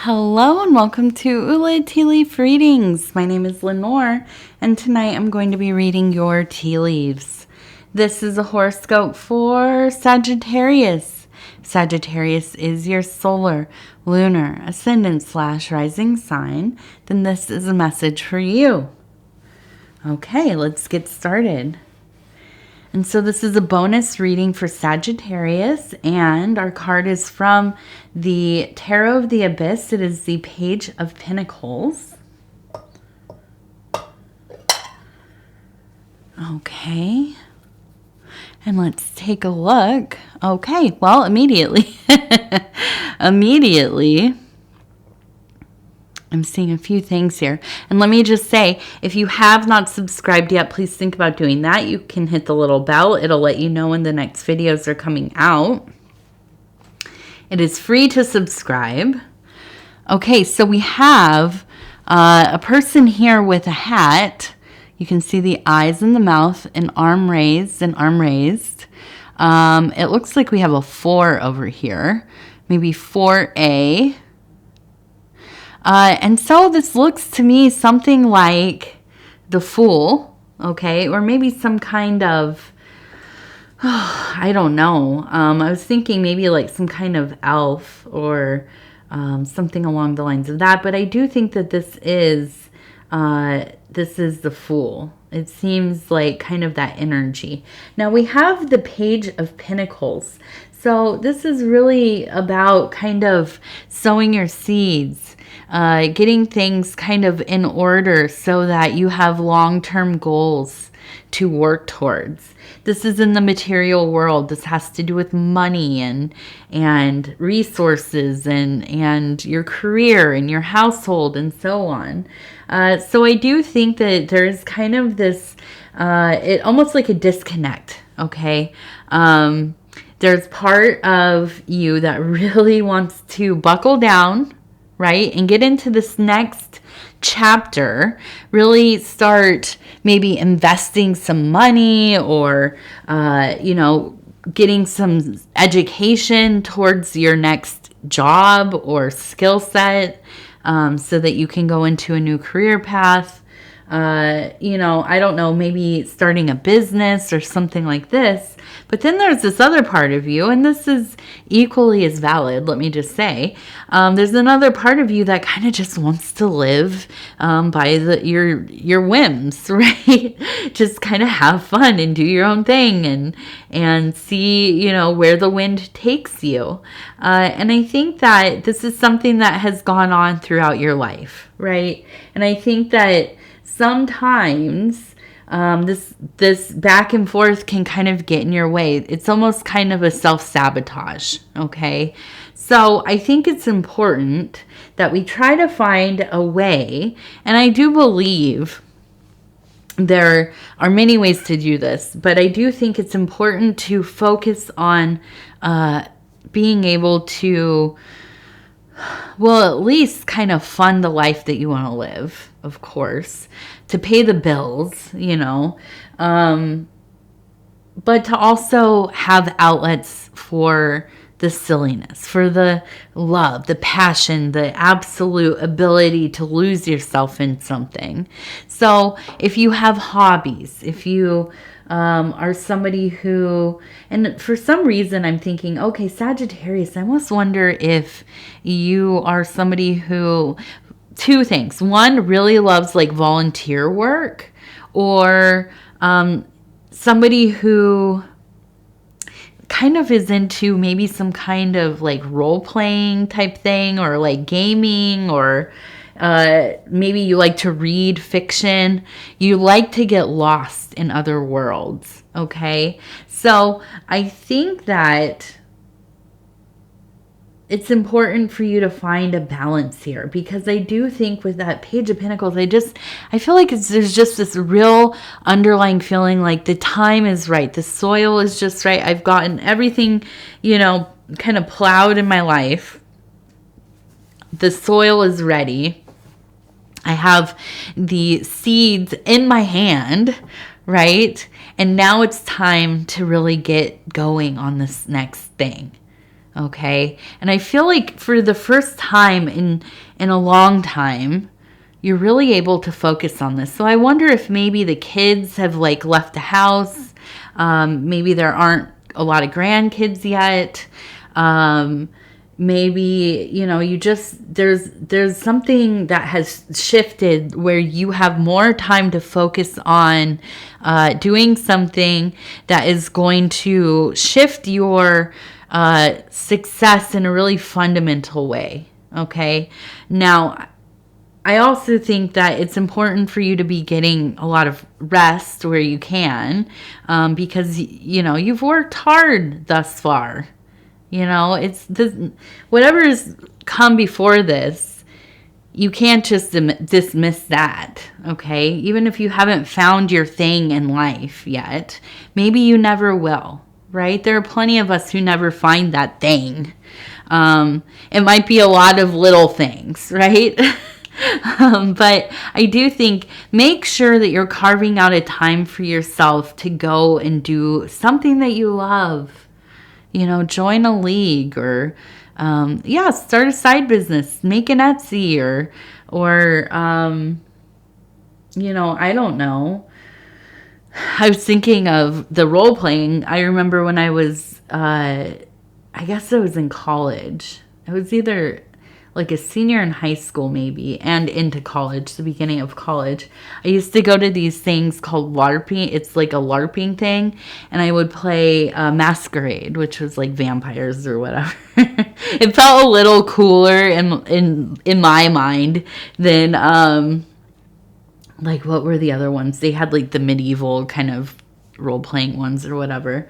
Hello and welcome to Ula Tea Leaf Readings. My name is Lenor and tonight I'm going to be reading your tea leaves. This is a horoscope for Sagittarius. Sagittarius is your solar, lunar, ascendant/rising sign. Then this is a message for you. Okay, let's get started. And so this is a bonus reading for Sagittarius, and our card is from the Tarot of the Abyss. It is the Page of Pentacles. Okay. And let's take a look. Okay, well, immediately. I'm seeing a few things here. And let me just say, if you have not subscribed yet, please think about doing that. You can hit the little bell. It'll let you know when the next videos are coming out. It is free to subscribe. Okay, so we have a person here with a hat. You can see the eyes and the mouth, an arm raised, It looks like we have a 4 over here. Maybe 4A. And so this looks to me something like the Fool, okay? Or maybe some kind of, I don't know. I was thinking maybe like some kind of elf or something along the lines of that. But I do think that this is the Fool. It seems like kind of that energy. Now we have the Page of Pentacles. So this is really about kind of sowing your seeds, getting things kind of in order so that you have long-term goals to work towards. This is in the material world. This has to do with money and resources and your career and your household and so on. So I do think that there's kind of this, it almost like a disconnect, okay? There's part of you that really wants to buckle down, right? And get into this next chapter, really start maybe investing some money or, getting some education towards your next job or skill set so that you can go into a new career path. I don't know, maybe starting a business or something like this. But then there's this other part of you, and this is equally as valid, let me just say. There's another part of you that kind of just wants to live by your whims, right? Just kind of have fun and do your own thing and see, where the wind takes you. And I think that this is something that has gone on throughout your life, right? And I think that sometimes this back and forth can kind of get in your way. It's almost kind of a self-sabotage, okay? So I think it's important that we try to find a way, and I do believe there are many ways to do this, but I do think it's important to focus on being able to, well, at least kind of fund the life that you want to live, of course, to pay the bills, but to also have outlets for the silliness, for the love, the passion, the absolute ability to lose yourself in something. So if you have hobbies, if you are somebody who, and for some reason I'm thinking, okay, Sagittarius, I almost wonder if you are somebody who, two things. One, really loves like volunteer work, or somebody who kind of is into maybe some kind of like role-playing type thing, or like gaming, or maybe you like to read fiction. You like to get lost in other worlds, okay? So I think that it's important for you to find a balance here, because I do think with that Page of Pentacles, I feel like there's just this real underlying feeling like the time is right. The soil is just right. I've gotten everything, kind of plowed in my life. The soil is ready. I have the seeds in my hand, right? And now it's time to really get going on this next thing. Okay. And I feel like for the first time in a long time, you're really able to focus on this. So I wonder if maybe the kids have like left the house. Maybe there aren't a lot of grandkids yet. Maybe, you know, you just, there's something that has shifted where you have more time to focus on doing something that is going to shift your success in a really fundamental way. Okay. Now, I also think that it's important for you to be getting a lot of rest where you can, because, you know, you've worked hard thus far. You know, it's this, whatever has come before this, you can't just dismiss that, okay? Even if you haven't found your thing in life yet, maybe you never will, right? There are plenty of us who never find that thing. It might be a lot of little things, right? But I do think make sure that you're carving out a time for yourself to go and do something that you love. You know, join a league or, start a side business, make an Etsy or, you know, I don't know. I was thinking of the role playing. I remember when I was, I guess I was in college. I was either like a senior in high school maybe and into college, the beginning of college. I used to go to these things called LARPing. It's like a LARPing thing. And I would play Masquerade, which was like vampires or whatever. It felt a little cooler in my mind than like what were the other ones? They had like the medieval kind of role-playing ones or whatever.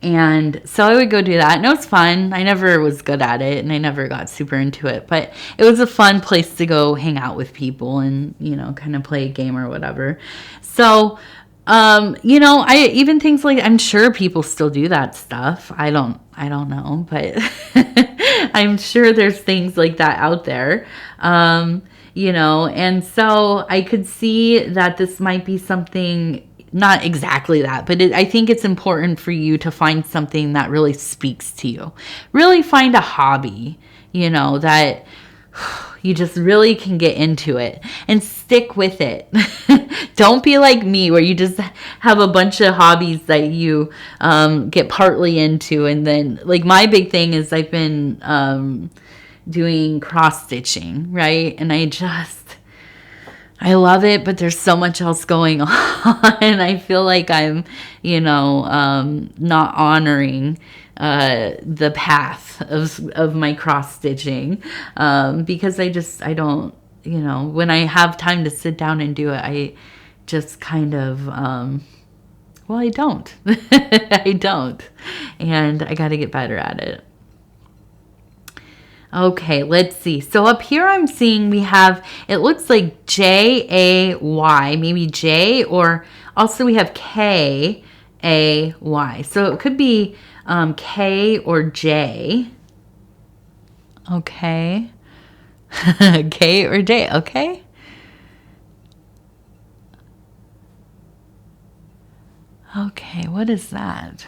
And so I would go do that, and it was fun. I never was good at it, and I never got super into it, but it was a fun place to go hang out with people and, you know, kind of play a game or whatever. So, you know, I even things like, I'm sure people still do that stuff. I don't know, but I'm sure there's things like that out there. You know, and so I could see that this might be something, not exactly that, but I think it's important for you to find something that really speaks to you. Really find a hobby, you know, that you just really can get into it and stick with it. Don't be like me where you just have a bunch of hobbies that you get partly into. And then like my big thing is I've been doing cross stitching, right? And I love it, but there's so much else going on. I feel like I'm, you know, not honoring the path of my cross stitching, because I don't, you know, when I have time to sit down and do it, I just kind of, well, I don't. I don't. And I got to get better at it. Okay, let's see. So up here I'm seeing we have, it looks like J-A-Y, maybe J, or also we have K-A-Y. So it could be K or J. Okay. K or J, okay. Okay, what is that?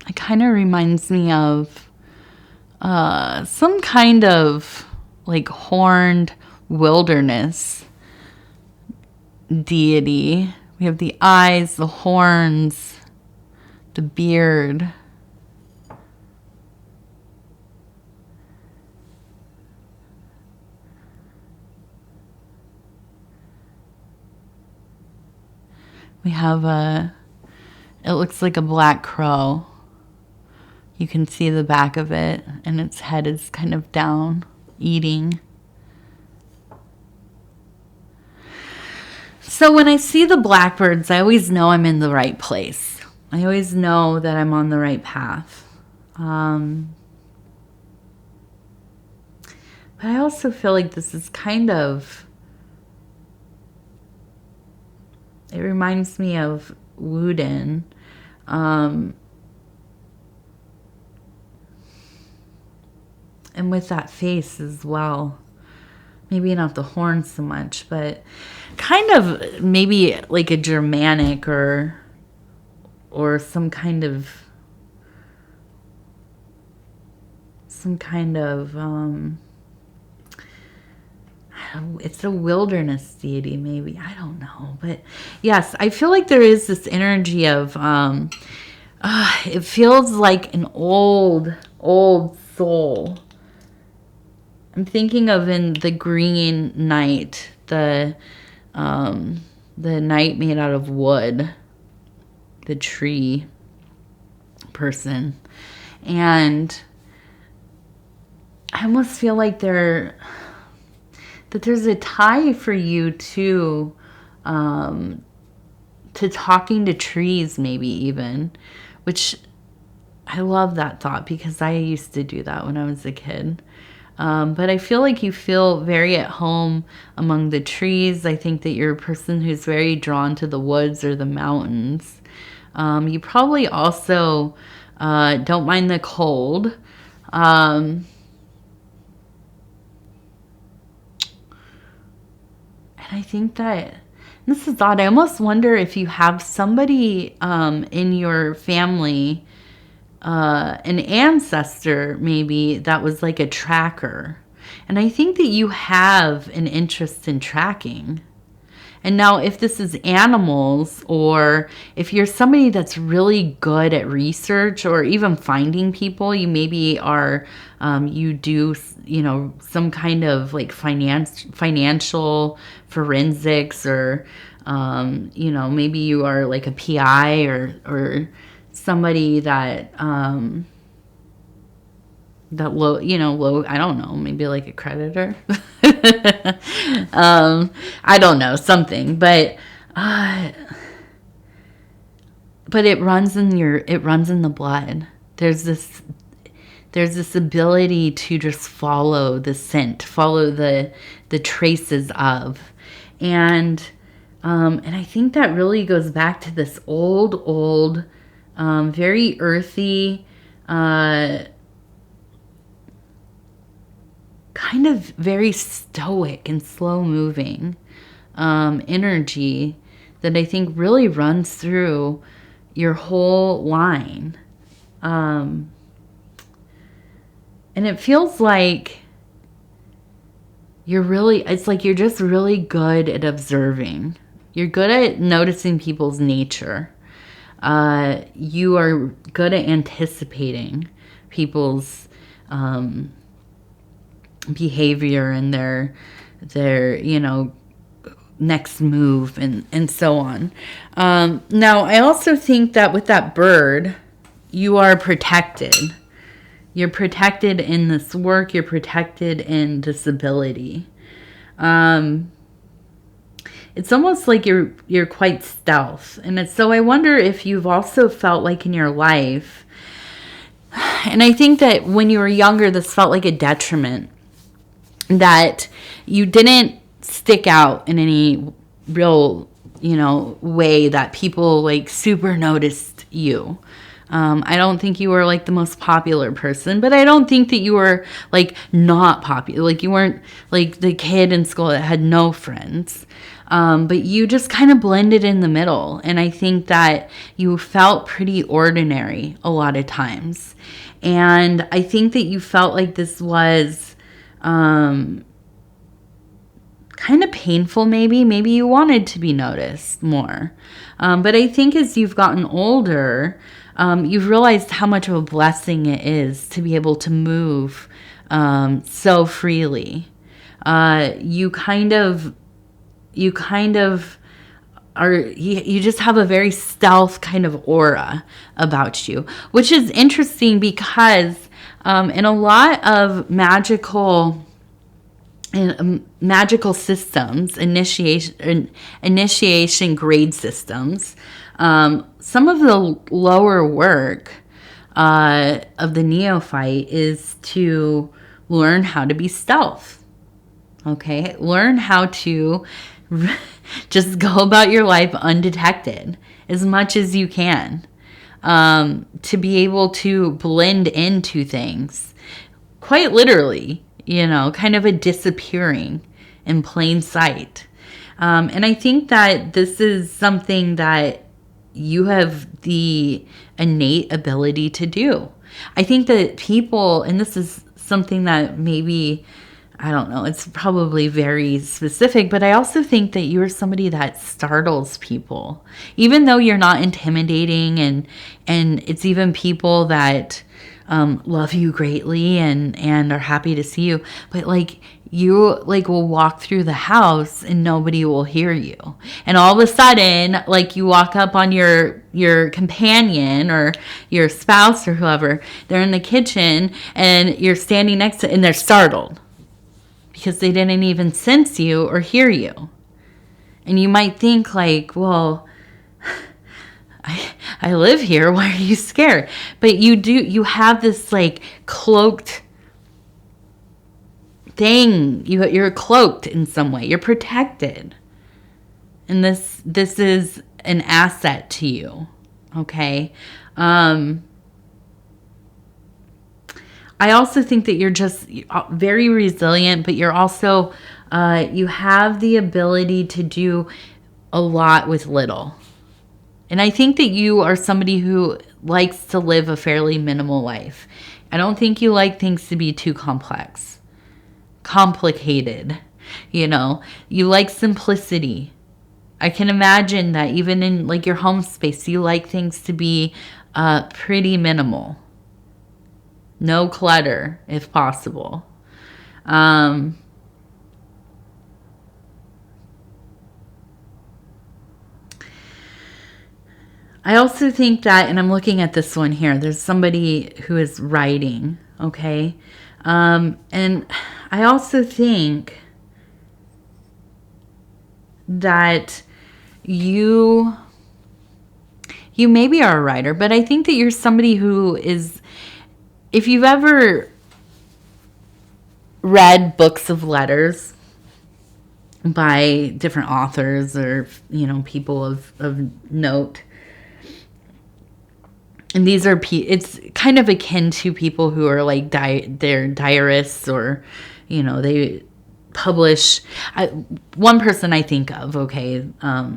It kind of reminds me of some kind of like horned wilderness deity. We have the eyes, the horns, the beard. We have it looks like a black crow. You can see the back of it, and its head is kind of down, eating. So when I see the blackbirds, I always know I'm in the right place. I always know that I'm on the right path. But I also feel like this is kind of, it reminds me of Wooden. And with that face as well. Maybe not the horns so much, but kind of maybe like a Germanic or some kind of some kind of, it's a wilderness deity, maybe. I don't know. But yes, I feel like there is this energy of, it feels like an old soul. I'm thinking of in the Green Knight, the knight made out of wood, the tree person. And I almost feel like there's a tie for you to talking to trees, maybe even, which I love that thought because I used to do that when I was a kid. But I feel like you feel very at home among the trees. I think that you're a person who's very drawn to the woods or the mountains. You probably also don't mind the cold. And I think that, this is odd, I almost wonder if you have somebody in your family, an ancestor maybe, that was like a tracker. And I think that you have an interest in tracking. And now if this is animals, or if you're somebody that's really good at research or even finding people, you maybe are, you do, some kind of like financial forensics, or, maybe you are like a PI or somebody that, low, I don't know, maybe like a creditor. I don't know, something, but it runs in the blood. There's this ability to just follow the scent, follow the traces of, and I think that really goes back to this old, very earthy, kind of very stoic and slow moving energy that I think really runs through your whole line. And it feels like it's like you're just really good at observing. You're good at noticing people's nature. You are good at anticipating people's behavior and their next move and so on. Now, I also think that with that bird, you are protected. You're protected in this work. You're protected in this ability. It's almost like you're quite stealth. And so I wonder if you've also felt like in your life, and I think that when you were younger, this felt like a detriment, that you didn't stick out in any real, way that people like super noticed you. I don't think you were like the most popular person, but I don't think that you were like not popular. Like you weren't like the kid in school that had no friends. But you just kind of blended in the middle. And I think that you felt pretty ordinary a lot of times. And I think that you felt like this was kind of painful, maybe. Maybe you wanted to be noticed more. But I think as you've gotten older, you've realized how much of a blessing it is to be able to move so freely. You kind of are, you just have a very stealth kind of aura about you, which is interesting because in a lot of magical systems, initiation grade systems, some of the lower work of the neophyte is to learn how to be stealth. Okay, learn how to just go about your life undetected as much as you can, to be able to blend into things, quite literally, kind of a disappearing in plain sight. And I think that this is something that you have the innate ability to do. I think that people, and this is something that maybe, I don't know, it's probably very specific, but I also think that you're somebody that startles people. Even though you're not intimidating, and it's even people that love you greatly and are happy to see you, but like you like will walk through the house and nobody will hear you, and all of a sudden like you walk up on your companion or your spouse or whoever, they're in the kitchen and you're standing next to, and they're startled because they didn't even sense you or hear you. And you might think like, well, I live here, why are you scared? But you have this like cloaked thing. You're cloaked in some way. You're protected. And this is an asset to you. Okay? I also think that you're just very resilient, but you're also you have the ability to do a lot with little. And I think that you are somebody who likes to live a fairly minimal life. I don't think you like things to be too complicated. You know, you like simplicity. I can imagine that even in like your home space, you like things to be pretty minimal. No clutter, if possible. I also think that, and I'm looking at this one here, there's somebody who is writing, okay? And I also think that you maybe are a writer, but I think that you're somebody who is, if you've ever read books of letters by different authors or, you know, people of note, and these are, it's kind of akin to people who are like, they're diarists, or, you know, they publish. One person I think of, okay,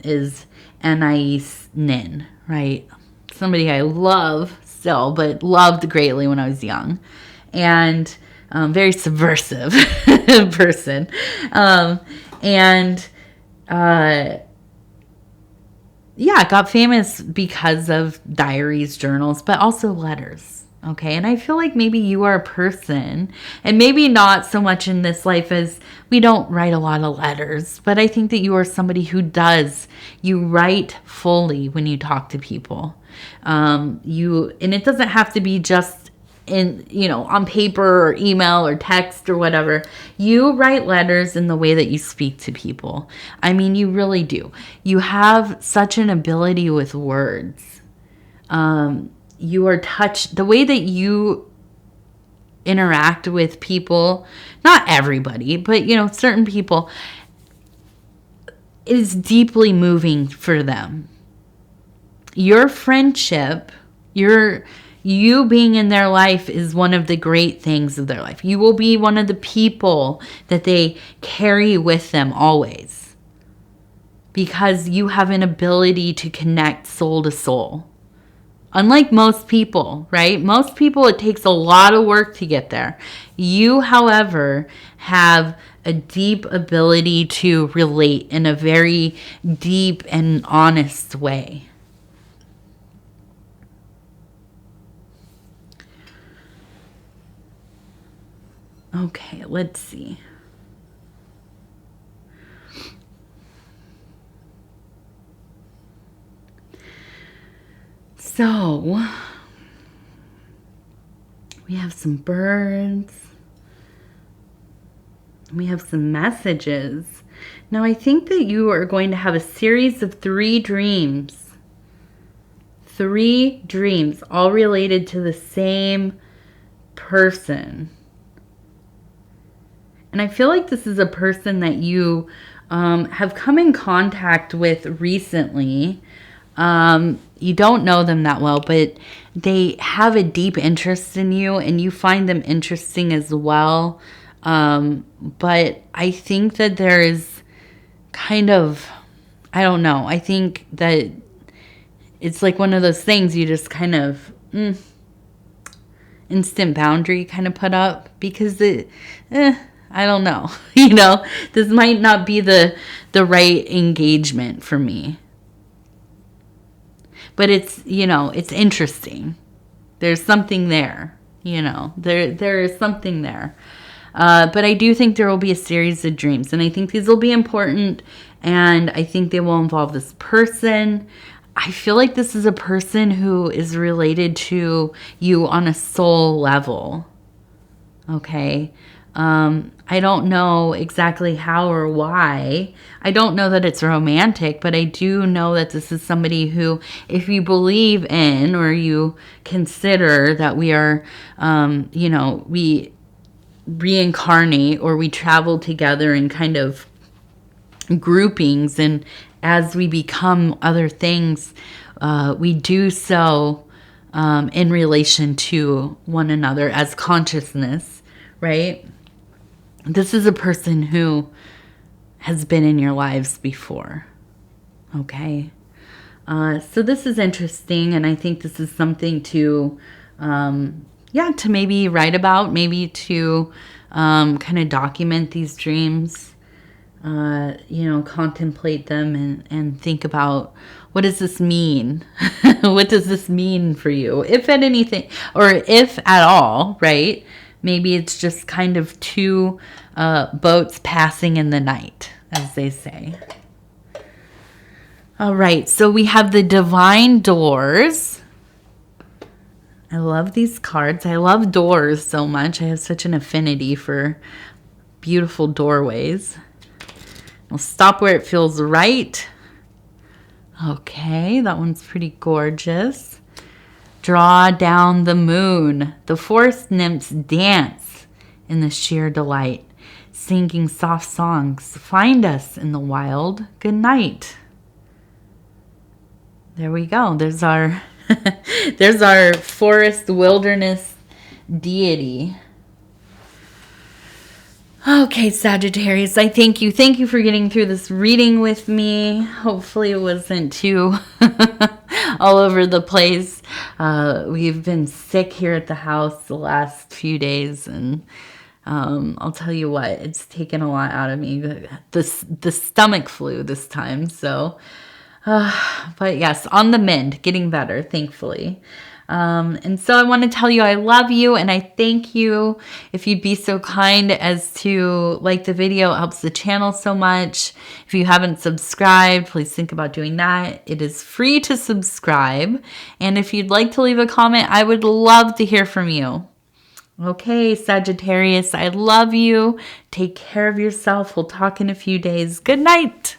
is Anais Nin, right? Somebody I love still, but loved greatly when I was young. And very subversive person. Yeah, got famous because of diaries, journals, but also letters. Okay. And I feel like maybe you are a person, and maybe not so much in this life as we don't write a lot of letters, but I think that you are somebody who does. You write fully when you talk to people. And it doesn't have to be just in, you know, on paper or email or text or whatever. You write letters in the way that you speak to people. I mean, you really do. You have such an ability with words. You are touched, the way that you interact with people, not everybody, but, you know, certain people, is deeply moving for them. Your friendship, you being in their life is one of the great things of their life. You will be one of the people that they carry with them always, because you have an ability to connect soul to soul. Unlike most people, right? Most people, it takes a lot of work to get there. You, however, have a deep ability to relate in a very deep and honest way. Okay, let's see. So, we have some birds. We have some messages. Now, I think that you are going to have a series of 3 dreams. 3 dreams, all related to the same person. And I feel like this is a person that you have come in contact with recently. You don't know them that well, but they have a deep interest in you, and you find them interesting as well. But I think that there is kind of, I don't know. I think that it's like one of those things you just kind of, instant boundary kind of put up, because I don't know. You know, this might not be the right engagement for me. But it's, you know, it's interesting. There's something there, you know, there is something there. But I do think there will be a series of dreams, and I think these will be important, and I think they will involve this person. I feel like this is a person who is related to you on a soul level. Okay. I don't know exactly how or why. I don't know that it's romantic, but I do know that this is somebody who, if you believe in, or you consider that we are, you know, we reincarnate, or we travel together in kind of groupings, and as we become other things, we do so in relation to one another as consciousness, right? This is a person who has been in your lives before, okay? So this is interesting, and I think this is something to, to maybe write about, maybe to kind of document these dreams, you know, contemplate them, and think about, what does this mean? What does this mean for you? If at anything, or if at all, right? Maybe it's just kind of two boats passing in the night, as they say. All right, so we have the Divine Doors. I love these cards. I love doors so much. I have such an affinity for beautiful doorways. I'll stop where it feels right. Okay, that one's pretty gorgeous. Draw down the moon. The forest nymphs dance in the sheer delight, singing soft songs. Find us in the wild. Good night. There we go. There's our there's our forest wilderness deity. Okay, Sagittarius, I thank you. Thank you for getting through this reading with me. Hopefully it wasn't too all over the place. We've been sick here at the house the last few days, and I'll tell you what, it's taken a lot out of me. The stomach flu this time, so... but yes, on the mend, getting better, thankfully. And so I want to tell you I love you, and I thank you. If you'd be so kind as to like the video, it helps the channel so much. If you haven't subscribed, please think about doing that. It is free to subscribe. And if you'd like to leave a comment, I would love to hear from you. Okay, Sagittarius, I love you. Take care of yourself. We'll talk in a few days. Good night.